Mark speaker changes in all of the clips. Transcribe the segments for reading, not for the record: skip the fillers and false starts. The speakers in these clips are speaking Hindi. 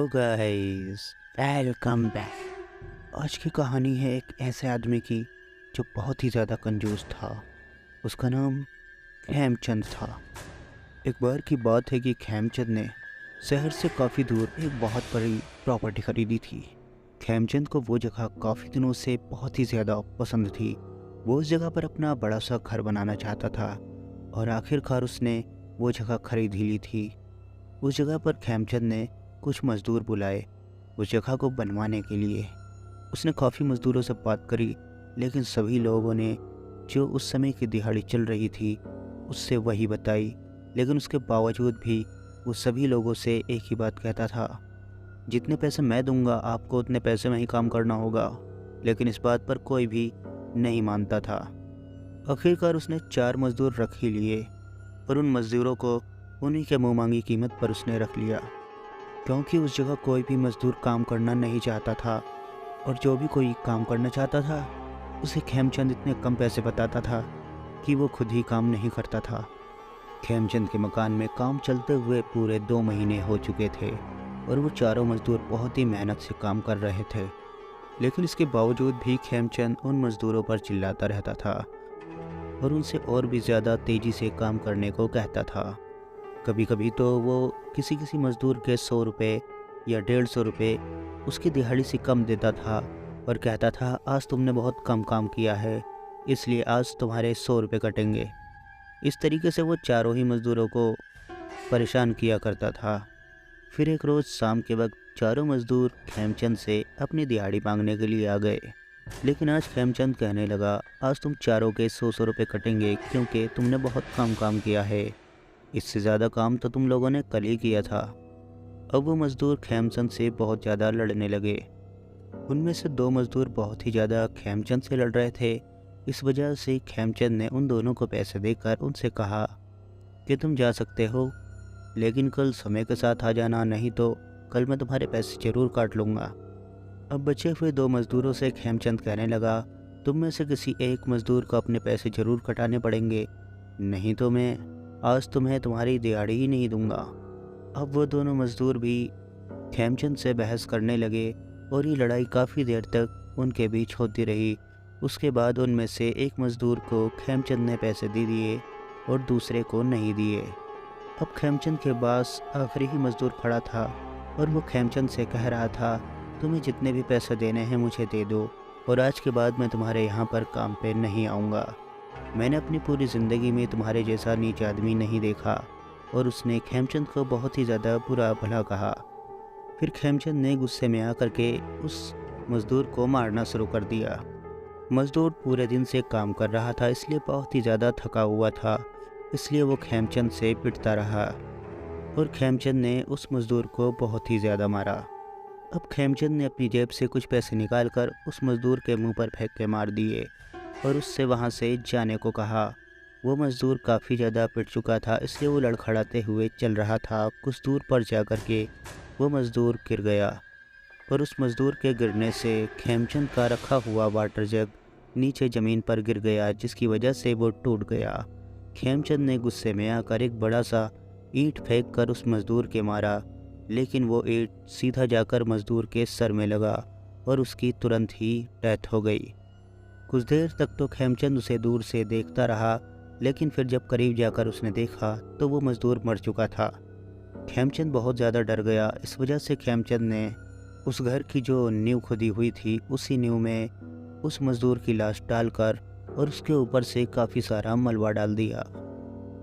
Speaker 1: Guys, welcome back. आज की कहानी है एक ऐसे आदमी की जो बहुत ही ज़्यादा कंजूस था। उसका नाम खेमचंद था। एक बार की बात है कि खेमचंद ने शहर से काफ़ी दूर एक बहुत बड़ी प्रॉपर्टी खरीदी थी। खेमचंद को वो जगह काफ़ी दिनों से बहुत ही ज़्यादा पसंद थी। वो उस जगह पर अपना बड़ा सा घर बनाना चाहता था और आखिरकार उसने वो जगह खरीद ही ली थी। उस जगह पर खेमचंद ने कुछ मज़दूर बुलाए उस जगह को बनवाने के लिए। उसने काफ़ी मज़दूरों से बात करी, लेकिन सभी लोगों ने जो उस समय की दिहाड़ी चल रही थी उससे वही बताई। लेकिन उसके बावजूद भी वो सभी लोगों से एक ही बात कहता था, जितने पैसे मैं दूंगा आपको उतने पैसे में ही काम करना होगा। लेकिन इस बात पर कोई भी नहीं मानता था। आखिरकार उसने 4 मज़दूर रख ही लिए और उन मज़दूरों को उन्हीं के मुँह मांगी कीमत पर उसने रख लिया, क्योंकि उस जगह कोई भी मज़दूर काम करना नहीं चाहता था। और जो भी कोई काम करना चाहता था उसे खेमचंद इतने कम पैसे बताता था कि वो खुद ही काम नहीं करता था। खेमचंद के मकान में काम चलते हुए पूरे 2 महीने हो चुके थे और वो चारों मज़दूर बहुत ही मेहनत से काम कर रहे थे। लेकिन इसके बावजूद भी खेमचंद उन मज़दूरों पर चिल्लाता रहता था और उनसे और भी ज़्यादा तेज़ी से काम करने को कहता था। कभी कभी तो वो किसी किसी मज़दूर के 100 रुपये या 150 रुपये उसकी दिहाड़ी से कम देता था और कहता था, आज तुमने बहुत कम काम किया है इसलिए आज तुम्हारे 100 रुपये कटेंगे। इस तरीके से वो चारों ही मज़दूरों को परेशान किया करता था। फिर एक रोज़ शाम के वक्त चारों मज़दूर खेमचंद से अपनी दिहाड़ी मांगने के लिए आ गए। लेकिन आज खेमचंद कहने लगा, आज तुम चारों के 100 रुपये कटेंगे क्योंकि तुमने बहुत कम काम किया है। इससे ज़्यादा काम तो तुम लोगों ने कल ही किया था। अब वो मज़दूर खेमचंद से बहुत ज़्यादा लड़ने लगे। उनमें से 2 मज़दूर बहुत ही ज़्यादा खेमचंद से लड़ रहे थे। इस वजह से खेमचंद ने उन दोनों को पैसे देकर उनसे कहा कि तुम जा सकते हो, लेकिन कल समय के साथ आ जाना, नहीं तो कल मैं तुम्हारे पैसे ज़रूर काट लूँगा। अब बचे हुए 2 मज़दूरों से खेमचंद कहने लगा, तुम में से किसी एक मज़दूर को अपने पैसे ज़रूर कटाने पड़ेंगे, नहीं तो मैं आज तुम्हें तुम्हारी दिहाड़ी ही नहीं दूंगा। अब वो दोनों मज़दूर भी खेमचंद से बहस करने लगे और ये लड़ाई काफ़ी देर तक उनके बीच होती रही। उसके बाद उनमें से एक मज़दूर को खेमचंद ने पैसे दे दिए और दूसरे को नहीं दिए। अब खेमचंद के पास आखिरी ही मज़दूर खड़ा था और वो खेमचंद से कह रहा था, तुम्हें जितने भी पैसे देने हैं मुझे दे दो और आज के बाद मैं तुम्हारे यहाँ पर काम पे नहीं आऊँगा। मैंने अपनी पूरी ज़िंदगी में तुम्हारे जैसा नीच आदमी नहीं देखा। और उसने खेमचंद को बहुत ही ज़्यादा बुरा भला कहा। फिर खेमचंद ने गुस्से में आकर के उस मज़दूर को मारना शुरू कर दिया। मज़दूर पूरे दिन से काम कर रहा था, इसलिए बहुत ही ज़्यादा थका हुआ था, इसलिए वो खेमचंद से पिटता रहा और खेमचंद ने उस मज़दूर को बहुत ही ज़्यादा मारा। अब खेमचंद ने अपनी जेब से कुछ पैसे निकाल कर उस मज़दूर के मुंह पर फेंक के मार दिए और उससे वहाँ से जाने को कहा। वो मज़दूर काफ़ी ज़्यादा पिट चुका था, इसलिए वो लड़खड़ाते हुए चल रहा था। कुछ दूर पर जा कर के वो मज़दूर गिर गया और उस मज़दूर के गिरने से खेमचंद का रखा हुआ वाटर जग नीचे ज़मीन पर गिर गया, जिसकी वजह से वो टूट गया। खेमचंद ने गुस्से में आकर एक बड़ा सा ईंट फेंक कर उस मज़दूर के मारा, लेकिन वो ईंट सीधा जाकर मज़दूर के सर में लगा और उसकी तुरंत ही डेथ हो गई। कुछ देर तक तो खेमचंद उसे दूर से देखता रहा, लेकिन फिर जब करीब जाकर उसने देखा तो वो मज़दूर मर चुका था। खेमचंद बहुत ज़्यादा डर गया। इस वजह से खेमचंद ने उस घर की जो नींव खुदी हुई थी उसी नींव में उस मज़दूर की लाश डालकर और उसके ऊपर से काफ़ी सारा मलबा डाल दिया,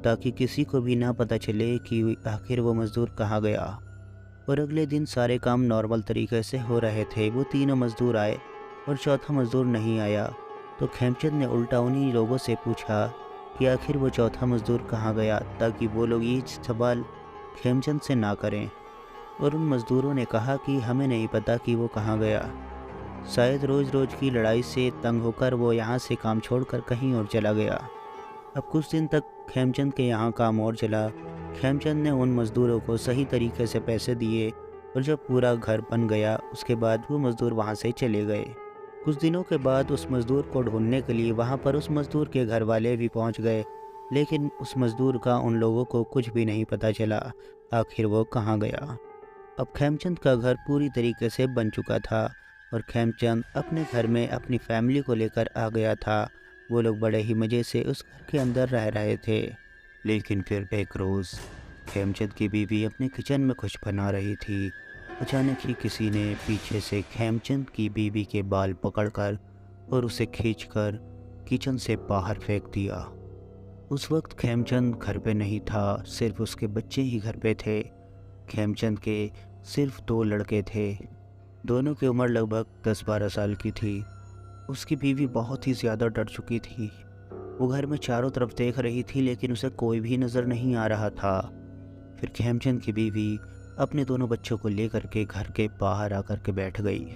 Speaker 1: ताकि किसी को भी ना पता चले कि आखिर वो मज़दूर कहाँ गया। और अगले दिन सारे काम नॉर्मल तरीके से हो रहे थे। वो तीनों मज़दूर आए और चौथा मज़दूर नहीं आया, तो खेमचंद ने उल्टा उन्हीं लोगों से पूछा कि आखिर वो चौथा मज़दूर कहाँ गया, ताकि वो लोग ये सवाल खेमचंद से ना करें। और उन मज़दूरों ने कहा कि हमें नहीं पता कि वो कहाँ गया, शायद रोज़ रोज़ की लड़ाई से तंग होकर वो यहाँ से काम छोड़कर कहीं और चला गया। अब कुछ दिन तक खेमचंद के यहाँ काम और चला। खेमचंद ने उन मज़दूरों को सही तरीके से पैसे दिए और जब पूरा घर बन गया उसके बाद वो मज़दूर वहाँ से चले गए। कुछ दिनों के बाद उस मज़दूर को ढूंढने के लिए वहाँ पर उस मज़दूर के घर वाले भी पहुँच गए, लेकिन उस मज़दूर का उन लोगों को कुछ भी नहीं पता चला आखिर वो कहाँ गया। अब खेमचंद का घर पूरी तरीके से बन चुका था और खेमचंद अपने घर में अपनी फैमिली को लेकर आ गया था। वो लोग बड़े ही मज़े से उस घर के अंदर रह रहे थे। लेकिन फिर एक रोज़ खेमचंद की बीवी अपने किचन में कुछ बना रही थी। अचानक ही किसी ने पीछे से खेमचंद की बीवी के बाल पकड़कर और उसे खींचकर किचन से बाहर फेंक दिया। उस वक्त खेमचंद घर पे नहीं था, सिर्फ उसके बच्चे ही घर पे थे। खेमचंद के सिर्फ 2 लड़के थे। दोनों की उम्र लगभग 10-12 साल की थी। उसकी बीवी बहुत ही ज़्यादा डर चुकी थी। वो घर में चारों तरफ देख रही थी लेकिन उसे कोई भी नज़र नहीं आ रहा था। फिर खेमचंद की बीवी अपने दोनों बच्चों को लेकर के घर के बाहर आकर के बैठ गई।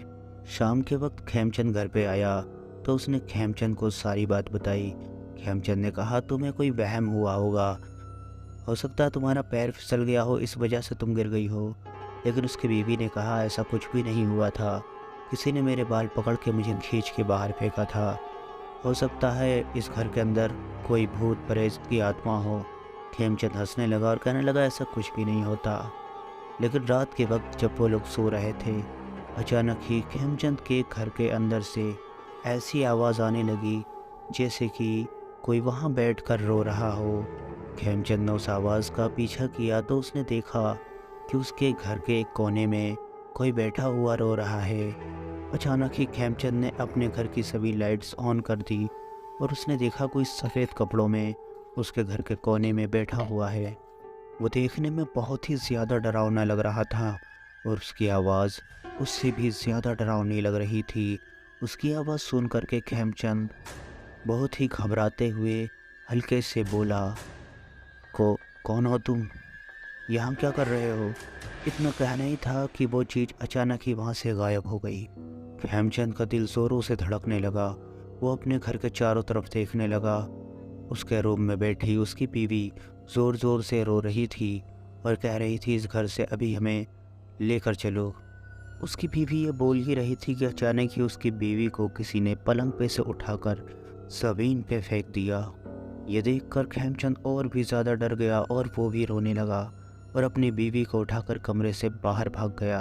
Speaker 1: शाम के वक्त खेमचंद घर पे आया तो उसने खेमचंद को सारी बात बताई। खेमचंद ने कहा, तुम्हें कोई वहम हुआ होगा, हो सकता है तुम्हारा पैर फिसल गया हो, इस वजह से तुम गिर गई हो। लेकिन उसकी बीवी ने कहा, ऐसा कुछ भी नहीं हुआ था, किसी ने मेरे बाल पकड़ के मुझे खींच के बाहर फेंका था। हो सकता है इस घर के अंदर कोई भूत प्रेत की आत्मा हो। खेमचंद हंसने लगा और कहने लगा, ऐसा कुछ भी नहीं होता। लेकिन रात के वक्त जब वो लोग सो रहे थे, अचानक ही खेमचंद के घर के अंदर से ऐसी आवाज़ आने लगी जैसे कि कोई वहाँ बैठकर रो रहा हो। खेमचंद ने उस आवाज़ का पीछा किया तो उसने देखा कि उसके घर के एक कोने में कोई बैठा हुआ रो रहा है। अचानक ही खेमचंद ने अपने घर की सभी लाइट्स ऑन कर दी और उसने देखा कोई सफ़ेद कपड़ों में उसके घर के कोने में बैठा हुआ है। वो देखने में बहुत ही ज़्यादा डरावना लग रहा था और उसकी आवाज़ उससे भी ज़्यादा डरावनी लग रही थी। उसकी आवाज़ सुन करके खेमचंद बहुत ही घबराते हुए हल्के से बोला, कौन हो तुम? यहाँ क्या कर रहे हो? इतना कहना ही था कि वो चीज़ अचानक ही वहाँ से गायब हो गई। खेमचंद का दिल ज़ोरों से धड़कने लगा। वो अपने घर के चारों तरफ देखने लगा। उसके रूम में बैठी उसकी बीवी ज़ोर ज़ोर से रो रही थी और कह रही थी, इस घर से अभी हमें लेकर चलो। उसकी बीवी ये बोल ही रही थी कि अचानक ही उसकी बीवी को किसी ने पलंग पे से उठाकर ज़मीन पे फेंक दिया। ये देखकर खेमचंद और भी ज़्यादा डर गया और वो भी रोने लगा और अपनी बीवी को उठाकर कमरे से बाहर भाग गया।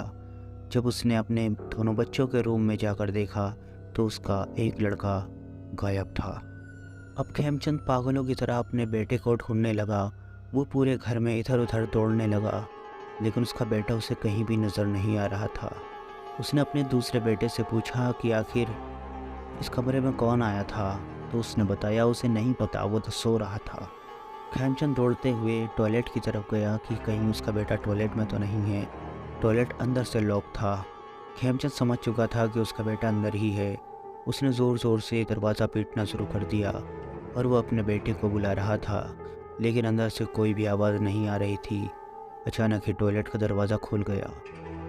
Speaker 1: जब उसने अपने दोनों बच्चों के रूम में जाकर देखा तो उसका एक लड़का गायब था। अब खेमचंद पागलों की तरह अपने बेटे को ढूंढने लगा। वो पूरे घर में इधर उधर दौड़ने लगा लेकिन उसका बेटा उसे कहीं भी नज़र नहीं आ रहा था। उसने अपने दूसरे बेटे से पूछा कि आखिर इस कमरे में कौन आया था, तो उसने बताया उसे नहीं पता, वो तो सो रहा था। खेमचंद दौड़ते हुए टॉयलेट की तरफ गया कि कहीं उसका बेटा टॉयलेट में तो नहीं है। टॉयलेट अंदर से लॉक था। खेमचंद समझ चुका था कि उसका बेटा अंदर ही है। उसने ज़ोर ज़ोर से दरवाज़ा पीटना शुरू कर दिया और वो अपने बेटे को बुला रहा था लेकिन अंदर से कोई भी आवाज़ नहीं आ रही थी। अचानक ही टॉयलेट का दरवाज़ा खुल गया।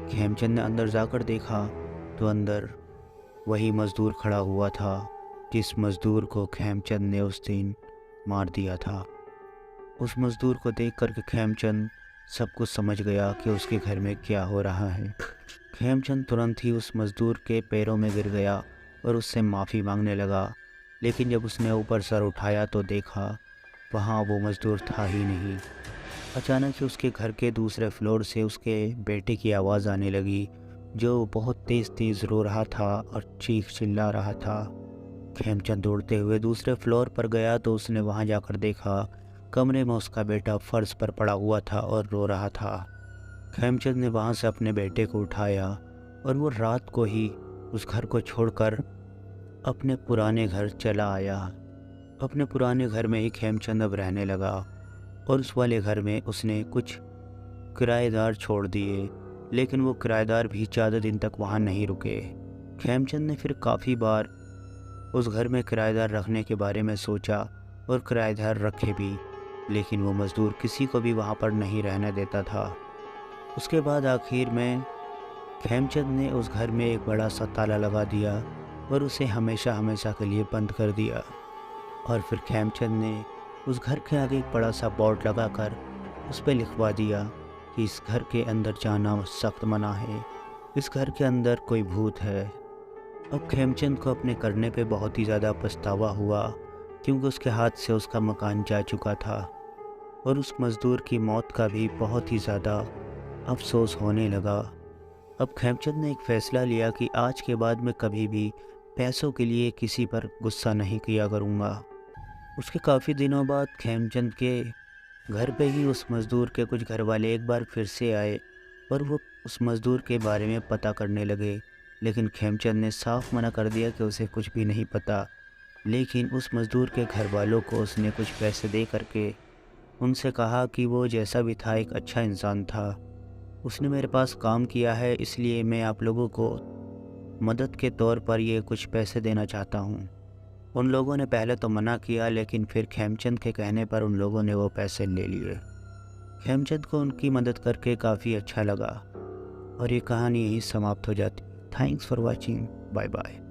Speaker 1: खेमचंद ने अंदर जाकर देखा तो अंदर वही मज़दूर खड़ा हुआ था जिस मज़दूर को खेमचंद ने उस दिन मार दिया था। उस मज़दूर को देख कर के खेमचंद सब कुछ समझ गया कि उसके घर में क्या हो रहा है। खेमचंद तुरंत ही उस मज़दूर के पैरों में गिर गया और उससे माफ़ी मांगने लगा। लेकिन जब उसने ऊपर सर उठाया तो देखा वहाँ वो मज़दूर था ही नहीं। अचानक ही उसके घर के दूसरे फ्लोर से उसके बेटे की आवाज़ आने लगी जो बहुत तेज़ तेज़ रो रहा था और चीख चिल्ला रहा था। खेमचंद दौड़ते हुए दूसरे फ्लोर पर गया तो उसने वहाँ जाकर देखा कमरे में उसका बेटा फर्श पर पड़ा हुआ था और रो रहा था। खेमचंद ने वहाँ से अपने बेटे को उठाया और वो रात को ही उस घर को छोड़कर अपने पुराने घर चला आया। अपने पुराने घर में ही खेमचंद अब रहने लगा और उस वाले घर में उसने कुछ किराएदार छोड़ दिए लेकिन वो किराएदार भी ज़्यादा दिन तक वहाँ नहीं रुके। खेमचंद ने फिर काफ़ी बार उस घर में किराएदार रखने के बारे में सोचा और किराएदार रखे भी लेकिन वो मज़दूर किसी को भी वहाँ पर नहीं रहने देता था। उसके बाद आखिर में खेमचंद ने उस घर में एक बड़ा सा ताला लगा दिया और उसे हमेशा हमेशा के लिए बंद कर दिया। और फिर खेमचंद ने उस घर के आगे एक बड़ा सा बोर्ड लगाकर उस पर लिखवा दिया कि इस घर के अंदर जाना सख्त मना है, इस घर के अंदर कोई भूत है। अब खेमचंद को अपने करने पे बहुत ही ज़्यादा पछतावा हुआ क्योंकि उसके हाथ से उसका मकान जा चुका था और उस मज़दूर की मौत का भी बहुत ही ज़्यादा अफसोस होने लगा। अब खेमचंद ने एक फ़ैसला लिया कि आज के बाद मैं कभी भी पैसों के लिए किसी पर गुस्सा नहीं किया करूँगा। उसके काफ़ी दिनों बाद खेमचंद के घर पे ही उस मज़दूर के कुछ घरवाले एक बार फिर से आए और वो उस मज़दूर के बारे में पता करने लगे। लेकिन खेमचंद ने साफ मना कर दिया कि उसे कुछ भी नहीं पता। लेकिन उस मज़दूर के घरवालों को उसने कुछ पैसे दे करके उनसे कहा कि वो जैसा भी था एक अच्छा इंसान था। उसने मेरे पास काम किया है, इसलिए मैं आप लोगों को मदद के तौर पर ये कुछ पैसे देना चाहता हूँ। उन लोगों ने पहले तो मना किया, लेकिन फिर खेमचंद के कहने पर उन लोगों ने वो पैसे ले लिए। खेमचंद को उनकी मदद करके काफ़ी अच्छा लगा और ये कहानी यहीं समाप्त हो जाती। Thanks for watching. Bye bye.